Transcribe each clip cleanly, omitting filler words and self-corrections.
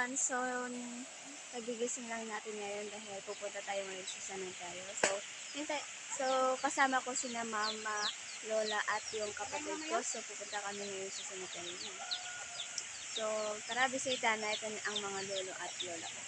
Ayan, so nagigising lang natin ngayon dahil pupunta tayo ngayon sa cemetery. So kasama ko sina mama, lola at yung kapatid ko. So pupunta kami ngayon sa cemetery. So tara, bisita natin ang mga lolo at lola ko.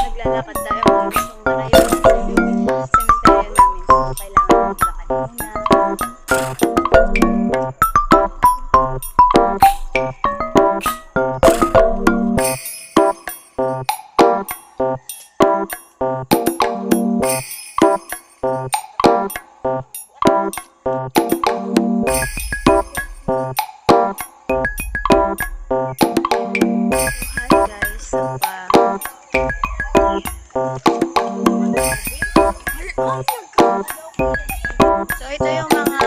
Naglalakad tayo hanggang sa malayo sa cemetery namin. So kailangan maglakad muna. So ito yung mga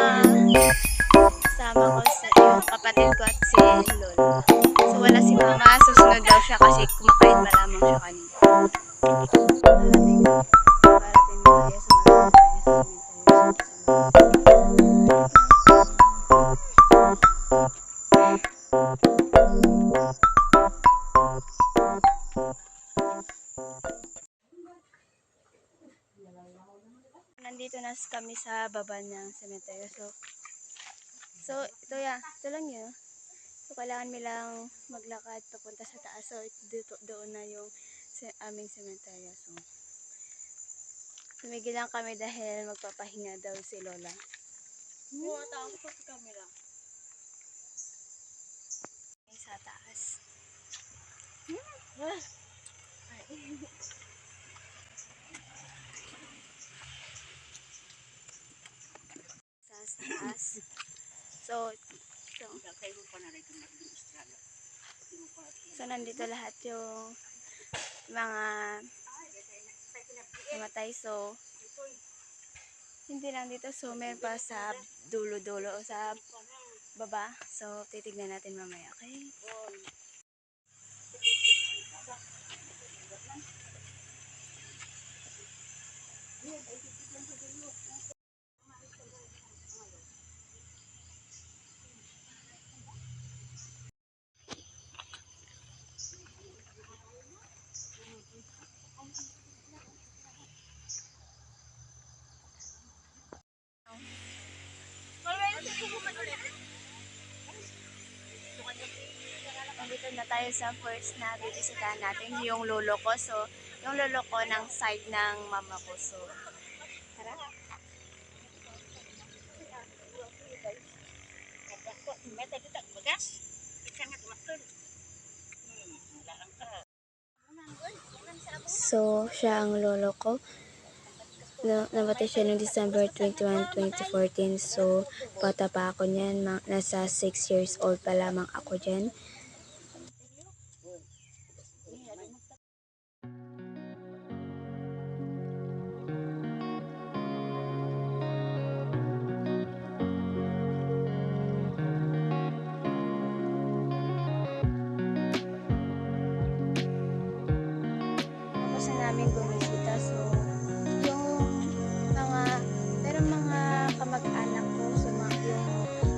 kasama ko sa yung kapatid ko at si Lola. So wala si mama, susunod daw siya kasi kumakain pa lamang siya kanina. Parating tayo sa nandito na kami sa baba ng cemetery. So ito lang yun. So kailangan nilang maglakad papunta sa taas. So doon na yung aming cemetery. So tumigil lang kami dahil magpapahinga daw si Lola. Tawag ko sa camera. Sa taas. Sa taas. So nandito lahat yung mga namatay. So hindi lang dito. So meron pa sa dulo-dulo o sa baba. So titignan natin mamaya. Okay? Nandito na tayo sa first na bibisitahan natin, yung lolo ko. So, yung lolo ko ng side ng mama ko. So, tara. So, siya ang lolo ko. Namatay siya noong December 21, 2014. So, bata pa ako niyan. Nasa 6 years old pa lamang ako dyan. Tapos na namin bumisita. So, mga kamag-anak ko, yung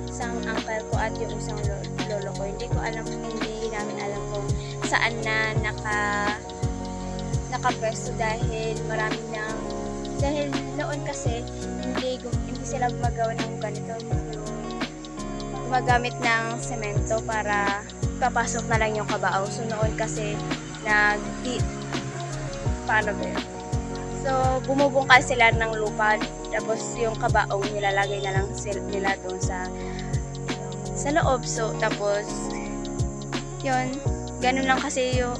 isang uncle ko at yung isang lolo ko, hindi namin alam kung saan na nakapwesto dahil dahil noon kasi hindi sila gumagawa ng ganito, gumagamit ng semento para papasok na lang yung kabao. So noon kasi paano ba yun? So bumubungkal sila ng lupa, tapos yung kabaong nilalagay na lang nila doon sa loob. So tapos yun, ganun lang kasi yung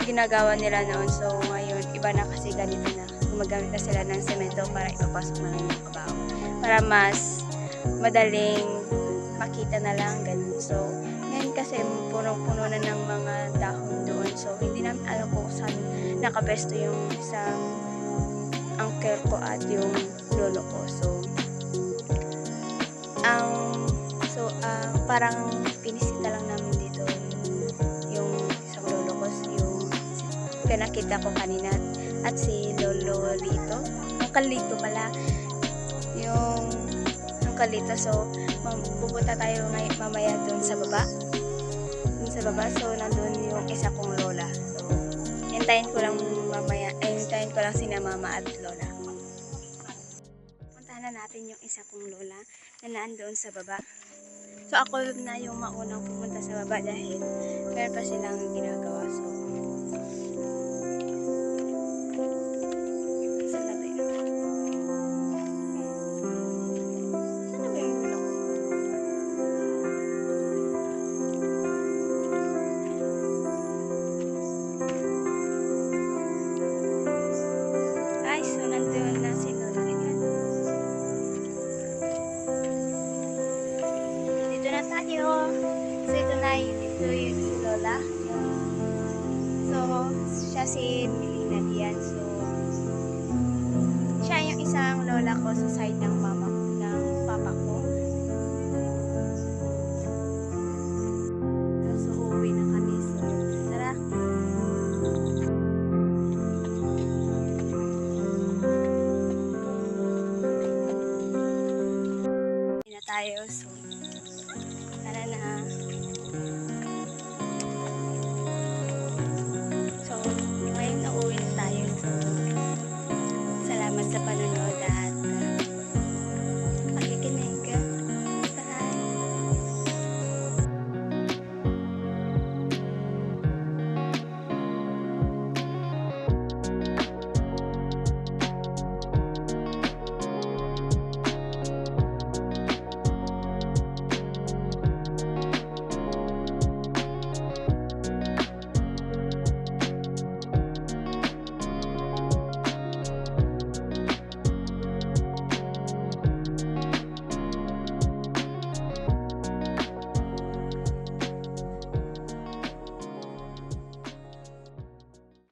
ginagawa nila noon. So ngayon iba na kasi, ganito na, gumagamit na sila ng semento para ipapasok na lang yung kabaong para mas madaling makita na lang, ganun. So ngayon kasi punong-puno na ng mga dahon doon. So hindi namin alam kung saan nakapesto yung isang uncle ko at yung lolo ko. Parang pinisita lang namin dito yung isang lolo ko, yung pinakita ko kanina, at si Lolo Lito. Uncle Lito pala. Yung Uncle Lito. So, pupunta tayo ngayon mamaya dun sa baba. So, nandun yung isa kong lola. So, hintayin ko lang sina mama at lola. Puntahan na natin yung isa kong lola na nandoon sa baba. So, ako na yung maunang pumunta sa baba dahil meron pa silang ginagawa. So, saan na ba yun? Saan na ba yung lola ko? Ay, so nandun na si lola. Ayan. Dito na tayo. So, ito yung si lola. So, siya si Melina Dian. So, siya yung isang lola ko sa side ng mama